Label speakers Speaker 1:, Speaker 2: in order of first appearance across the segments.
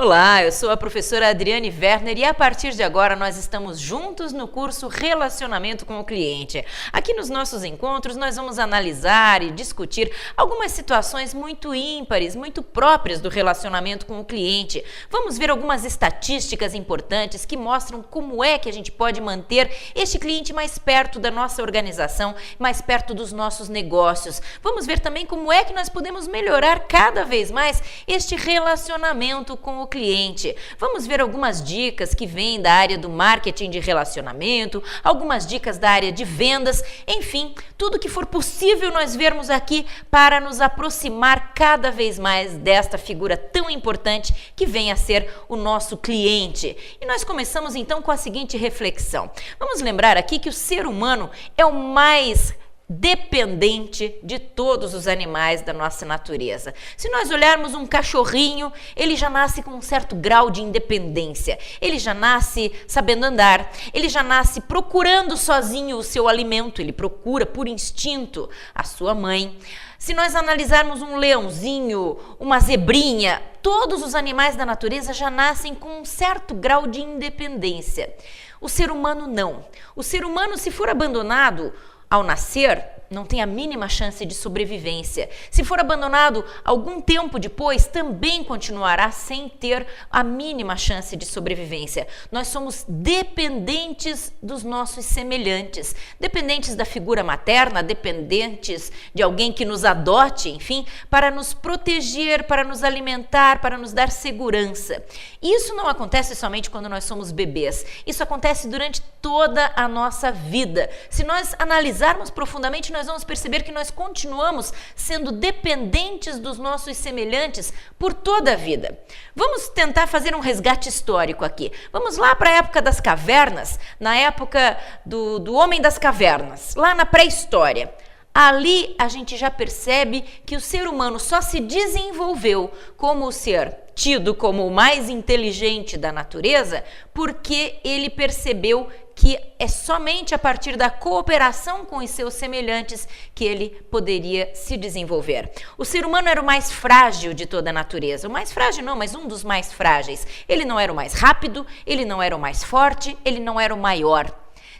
Speaker 1: Olá, eu sou a professora Adriane Werner e a partir de agora nós estamos juntos no curso Relacionamento com o Cliente. Aqui nos nossos encontros nós vamos analisar e discutir algumas situações muito ímpares, muito próprias do relacionamento com o cliente. Vamos ver algumas estatísticas importantes que mostram como é que a gente pode manter este cliente mais perto da nossa organização, mais perto dos nossos negócios. Vamos ver também como é que nós podemos melhorar cada vez mais este relacionamento com o cliente. Vamos ver algumas dicas que vêm da área do marketing de relacionamento, algumas dicas da área de vendas, enfim, tudo que for possível nós vermos aqui para nos aproximar cada vez mais desta figura tão importante que vem a ser o nosso cliente. E nós começamos então com a seguinte reflexão. Vamos lembrar aqui que o ser humano é o mais dependente de todos os animais da nossa natureza. Se nós olharmos um cachorrinho, ele já nasce com um certo grau de independência. Ele já nasce sabendo andar, ele já nasce procurando sozinho o seu alimento, ele procura por instinto a sua mãe. Se nós analisarmos um leãozinho, uma zebrinha, todos os animais da natureza já nascem com um certo grau de independência. O ser humano não. O ser humano, se for abandonado ao nascer, não tem a mínima chance de sobrevivência. Se for abandonado algum tempo depois, também continuará sem ter a mínima chance de sobrevivência. Nós somos dependentes dos nossos semelhantes, dependentes da figura materna, dependentes de alguém que nos adote, enfim, para nos proteger, para nos alimentar, para nos dar segurança. Isso não acontece somente quando nós somos bebês. Isso acontece durante toda a nossa vida. Se nós analisarmos profundamente, nós vamos perceber que nós continuamos sendo dependentes dos nossos semelhantes por toda a vida. Vamos tentar fazer um resgate histórico aqui. Vamos lá para a época das cavernas, na época do homem das cavernas, lá na pré-história. Ali a gente já percebe que o ser humano só se desenvolveu como o ser tido como o mais inteligente da natureza porque ele percebeu que é somente a partir da cooperação com os seus semelhantes que ele poderia se desenvolver. O ser humano era o mais frágil de toda a natureza. O mais frágil não, mas um dos mais frágeis. Ele não era o mais rápido, ele não era o mais forte, ele não era o maior.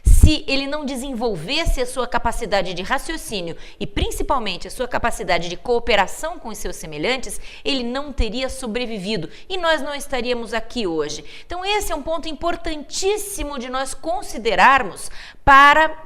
Speaker 1: Se ele não desenvolvesse a sua capacidade de raciocínio e principalmente a sua capacidade de cooperação com os seus semelhantes, ele não teria sobrevivido e nós não estaríamos aqui hoje. Então esse é um ponto importantíssimo de nós considerarmos para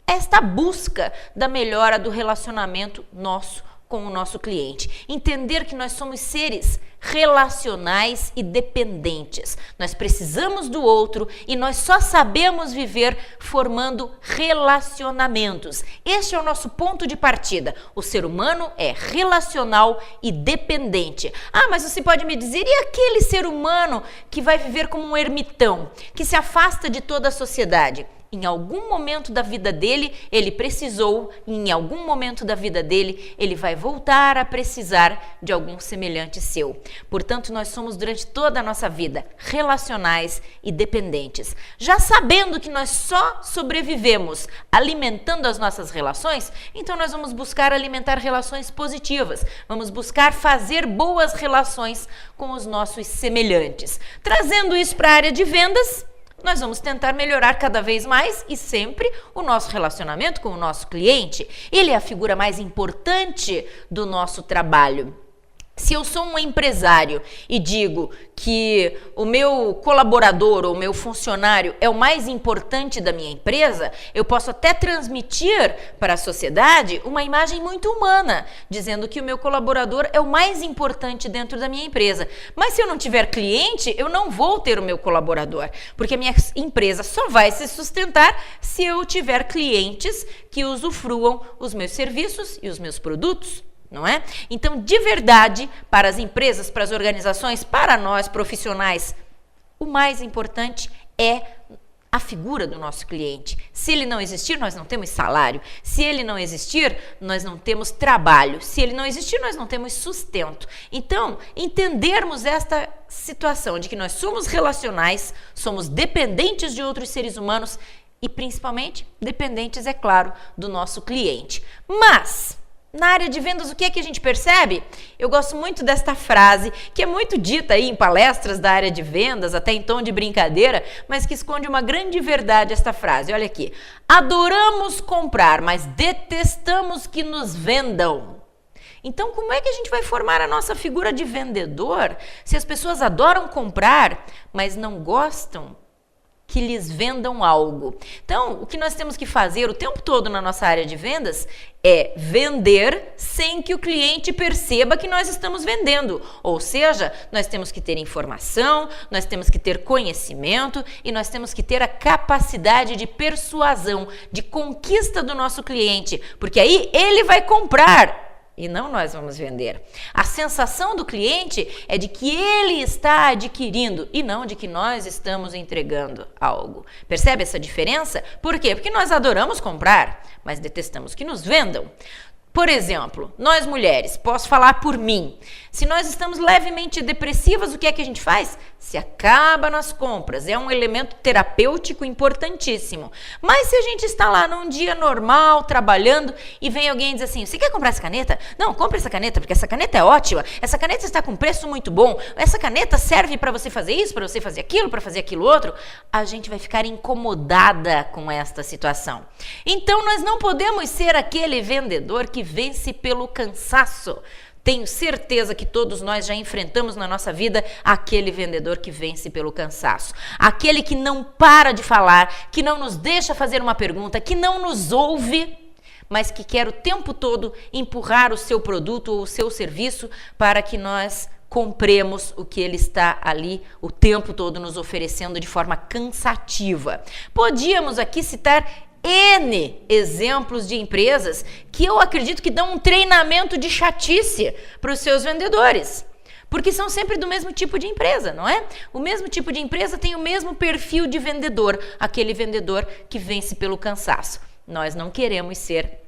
Speaker 1: esta busca da melhora do relacionamento nosso com o nosso cliente. Entender que nós somos seres relacionais e dependentes. Nós precisamos do outro e nós só sabemos viver formando relacionamentos. Este é o nosso ponto de partida. O ser humano é relacional e dependente. Ah, mas você pode me dizer, e aquele ser humano que vai viver como um ermitão, que se afasta de toda a sociedade? Em algum momento da vida dele, ele precisou, e em algum momento da vida dele, ele vai voltar a precisar de algum semelhante seu. Portanto, nós somos durante toda a nossa vida relacionais e dependentes. Já sabendo que nós só sobrevivemos alimentando as nossas relações, então nós vamos buscar alimentar relações positivas. Vamos buscar fazer boas relações com os nossos semelhantes. Trazendo isso para a área de vendas, nós vamos tentar melhorar cada vez mais e sempre o nosso relacionamento com o nosso cliente. Ele é a figura mais importante do nosso trabalho. Se eu sou um empresário e digo que o meu colaborador ou o meu funcionário é o mais importante da minha empresa, eu posso até transmitir para a sociedade uma imagem muito humana, dizendo que o meu colaborador é o mais importante dentro da minha empresa. Mas se eu não tiver cliente, eu não vou ter o meu colaborador, porque a minha empresa só vai se sustentar se eu tiver clientes que usufruam os meus serviços e os meus produtos. Não é? Então, de verdade, para as empresas, para as organizações, para nós profissionais, o mais importante é a figura do nosso cliente. Se ele não existir, nós não temos salário. Se ele não existir, nós não temos trabalho. Se ele não existir, nós não temos sustento. Então, entendermos esta situação de que nós somos relacionais, somos dependentes de outros seres humanos e, principalmente, dependentes, é claro, do nosso cliente. Mas Na área de vendas, o que é que a gente percebe? Eu gosto muito desta frase, que é muito dita aí em palestras da área de vendas, até em tom de brincadeira, mas que esconde uma grande verdade esta frase. Olha aqui. Adoramos comprar, mas detestamos que nos vendam. Então, como é que a gente vai formar a nossa figura de vendedor se as pessoas adoram comprar, mas não gostam que lhes vendam algo? Então, o que nós temos que fazer o tempo todo na nossa área de vendas é vender sem que o cliente perceba que nós estamos vendendo. Ou seja, nós temos que ter informação, nós temos que ter conhecimento e nós temos que ter a capacidade de persuasão, de conquista do nosso cliente, porque aí ele vai comprar e não nós vamos vender. A sensação do cliente é de que ele está adquirindo e não de que nós estamos entregando algo. Percebe essa diferença? Por quê? Porque nós adoramos comprar, mas detestamos que nos vendam. Por exemplo, nós mulheres, posso falar por mim, se nós estamos levemente depressivas, o que é que a gente faz? Se acaba nas compras, é um elemento terapêutico importantíssimo. Mas se a gente está lá num dia normal, trabalhando, e vem alguém e diz assim, você quer comprar essa caneta? Não, compre essa caneta, porque essa caneta é ótima, essa caneta está com preço muito bom, essa caneta serve para você fazer isso, para você fazer aquilo outro, a gente vai ficar incomodada com esta situação. Então, nós não podemos ser aquele vendedor que vence pelo cansaço. Tenho certeza que todos nós já enfrentamos na nossa vida aquele vendedor que vence pelo cansaço. Aquele que não para de falar, que não nos deixa fazer uma pergunta, que não nos ouve, mas que quer o tempo todo empurrar o seu produto ou o seu serviço para que nós compremos o que ele está ali o tempo todo nos oferecendo de forma cansativa. Podíamos aqui citar N exemplos de empresas que eu acredito que dão um treinamento de chatice para os seus vendedores. Porque são sempre do mesmo tipo de empresa, não é? O mesmo tipo de empresa tem o mesmo perfil de vendedor, aquele vendedor que vence pelo cansaço. Nós não queremos ser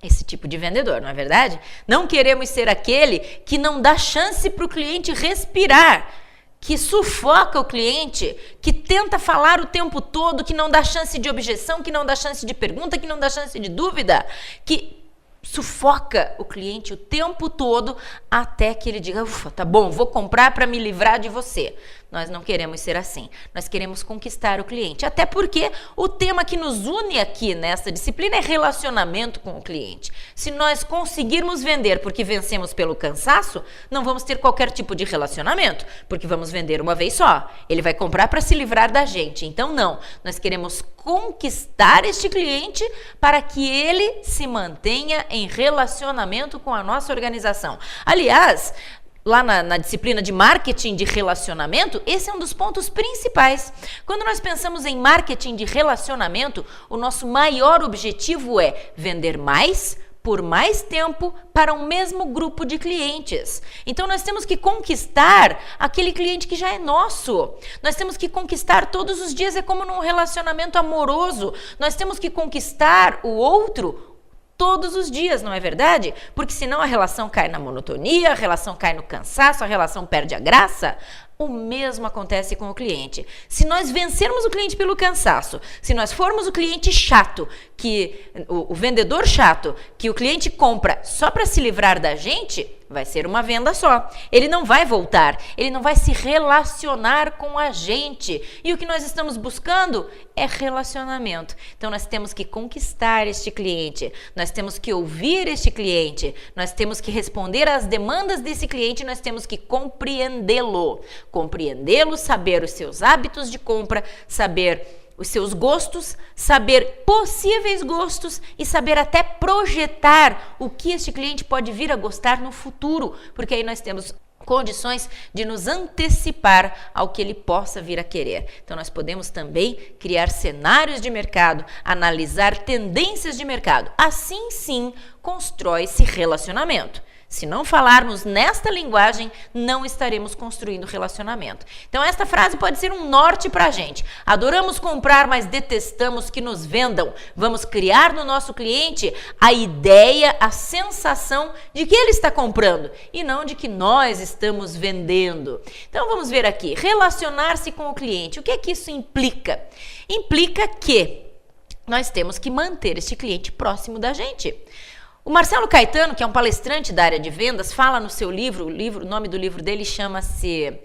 Speaker 1: esse tipo de vendedor, não é verdade? Não queremos ser aquele que não dá chance para o cliente respirar, que sufoca o cliente, que tenta falar o tempo todo, que não dá chance de objeção, que não dá chance de pergunta, que não dá chance de dúvida, que sufoca o cliente o tempo todo até que ele diga, ufa, tá bom, vou comprar para me livrar de você. Nós não queremos ser assim. Nós queremos conquistar o cliente. Até porque o tema que nos une aqui nessa disciplina é relacionamento com o cliente. Se nós conseguirmos vender porque vencemos pelo cansaço, não vamos ter qualquer tipo de relacionamento, porque vamos vender uma vez só. Ele vai comprar para se livrar da gente. Então, não. Nós queremos conquistar este cliente para que ele se mantenha em relacionamento com a nossa organização. Aliás, lá na disciplina de marketing de relacionamento, esse é um dos pontos principais. Quando nós pensamos em marketing de relacionamento, o nosso maior objetivo é vender mais por mais tempo para um mesmo grupo de clientes. Então, nós temos que conquistar aquele cliente que já é nosso. Nós temos que conquistar todos os dias, é como num relacionamento amoroso. Nós temos que conquistar o outro todos os dias, não é verdade? Porque senão a relação cai na monotonia, a relação cai no cansaço, a relação perde a graça. O mesmo acontece com o cliente. Se nós vencermos o cliente pelo cansaço, se nós formos o cliente chato, que o vendedor chato, que o cliente compra só para se livrar da gente, vai ser uma venda só. Ele não vai voltar, ele não vai se relacionar com a gente. E o que nós estamos buscando é relacionamento. Então, nós temos que conquistar este cliente, nós temos que ouvir este cliente, nós temos que responder às demandas desse cliente, nós temos que compreendê-lo. Compreendê-lo, saber os seus hábitos de compra, saber os seus gostos, saber possíveis gostos e saber até projetar o que este cliente pode vir a gostar no futuro, porque aí nós temos condições de nos antecipar ao que ele possa vir a querer. Então, nós podemos também criar cenários de mercado, analisar tendências de mercado. Assim, sim, constrói-se relacionamento. Se não falarmos nesta linguagem, não estaremos construindo relacionamento. Então, esta frase pode ser um norte para a gente. Adoramos comprar, mas detestamos que nos vendam. Vamos criar no nosso cliente a ideia, a sensação de que ele está comprando e não de que nós estamos vendendo. Então, vamos ver aqui. Relacionar-se com o cliente. O que é que isso implica? Implica que nós temos que manter este cliente próximo da gente. O Marcelo Caetano, que é um palestrante da área de vendas, fala no seu livro, o nome do livro dele chama-se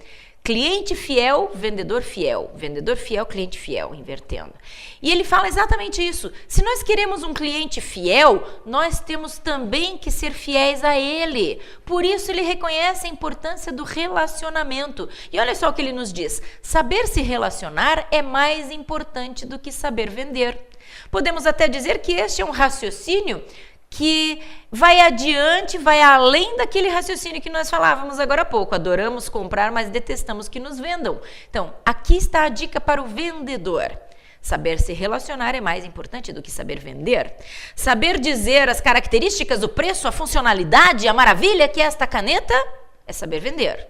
Speaker 1: Cliente Fiel, Vendedor Fiel. Vendedor Fiel, Cliente Fiel, invertendo. E ele fala exatamente isso. Se nós queremos um cliente fiel, nós temos também que ser fiéis a ele. Por isso ele reconhece a importância do relacionamento. E olha só o que ele nos diz. Saber se relacionar é mais importante do que saber vender. Podemos até dizer que este é um raciocínio que vai adiante, vai além daquele raciocínio que nós falávamos agora há pouco. Adoramos comprar, mas detestamos que nos vendam. Então, aqui está a dica para o vendedor. Saber se relacionar é mais importante do que saber vender. Saber dizer as características, o preço, a funcionalidade, a maravilha que é esta caneta é saber vender.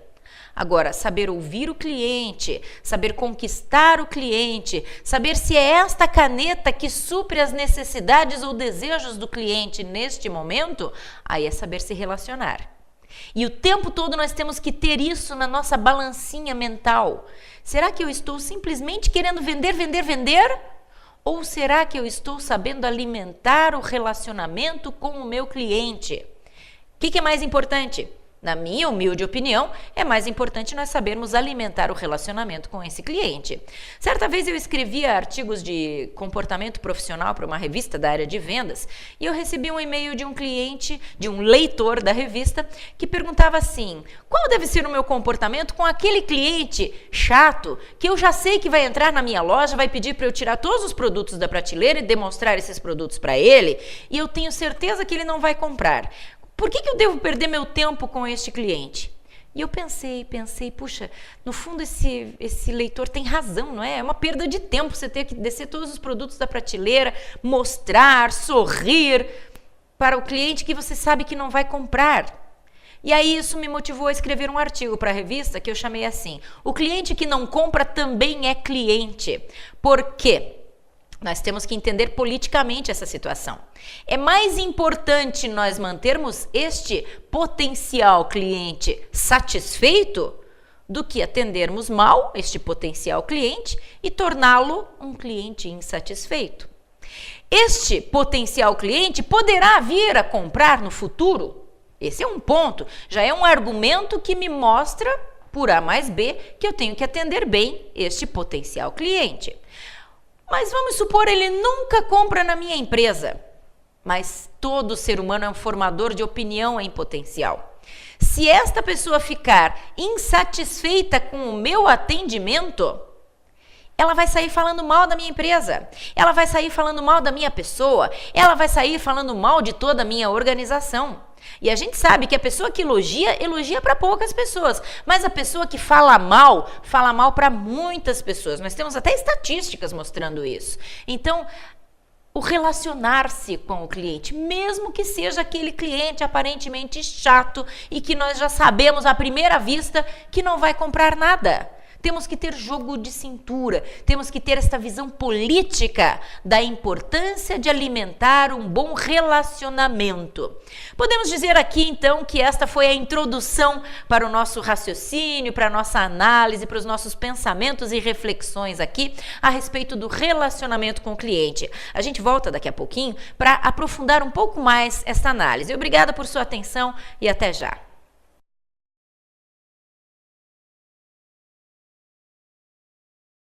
Speaker 1: Agora, saber ouvir o cliente, saber conquistar o cliente, saber se é esta caneta que supre as necessidades ou desejos do cliente neste momento, aí é saber se relacionar. E o tempo todo nós temos que ter isso na nossa balancinha mental. Será que eu estou simplesmente querendo vender, vender, vender? Ou será que eu estou sabendo alimentar o relacionamento com o meu cliente? O que é mais importante? Na minha humilde opinião, é mais importante nós sabermos alimentar o relacionamento com esse cliente. Certa vez eu escrevia artigos de comportamento profissional para uma revista da área de vendas e eu recebi um e-mail de um cliente, de um leitor da revista, que perguntava assim: qual deve ser o meu comportamento com aquele cliente chato que eu já sei que vai entrar na minha loja, vai pedir para eu tirar todos os produtos da prateleira e demonstrar esses produtos para ele e eu tenho certeza que ele não vai comprar? Por que eu devo perder meu tempo com este cliente? E eu pensei, puxa, no fundo esse leitor tem razão, não é? É uma perda de tempo você ter que descer todos os produtos da prateleira, mostrar, sorrir para o cliente que você sabe que não vai comprar. E aí isso me motivou a escrever um artigo para a revista que eu chamei assim: o cliente que não compra também é cliente. Por quê? Nós temos que entender politicamente essa situação. É mais importante nós mantermos este potencial cliente satisfeito do que atendermos mal este potencial cliente e torná-lo um cliente insatisfeito. Este potencial cliente poderá vir a comprar no futuro. Esse é um ponto, já é um argumento que me mostra, por A mais B, que eu tenho que atender bem este potencial cliente. Mas vamos supor, ele nunca compra na minha empresa. Mas todo ser humano é um formador de opinião em potencial. Se esta pessoa ficar insatisfeita com o meu atendimento, ela vai sair falando mal da minha empresa, ela vai sair falando mal da minha pessoa, ela vai sair falando mal de toda a minha organização. E a gente sabe que a pessoa que elogia para poucas pessoas, mas a pessoa que fala mal para muitas pessoas. Nós temos até estatísticas mostrando isso. Então, o relacionar-se com o cliente, mesmo que seja aquele cliente aparentemente chato e que nós já sabemos à primeira vista que não vai comprar nada. Temos que ter jogo de cintura, temos que ter esta visão política da importância de alimentar um bom relacionamento. Podemos dizer aqui, então, que esta foi a introdução para o nosso raciocínio, para a nossa análise, para os nossos pensamentos e reflexões aqui a respeito do relacionamento com o cliente. A gente volta daqui a pouquinho para aprofundar um pouco mais essa análise. Obrigada por sua atenção e até já.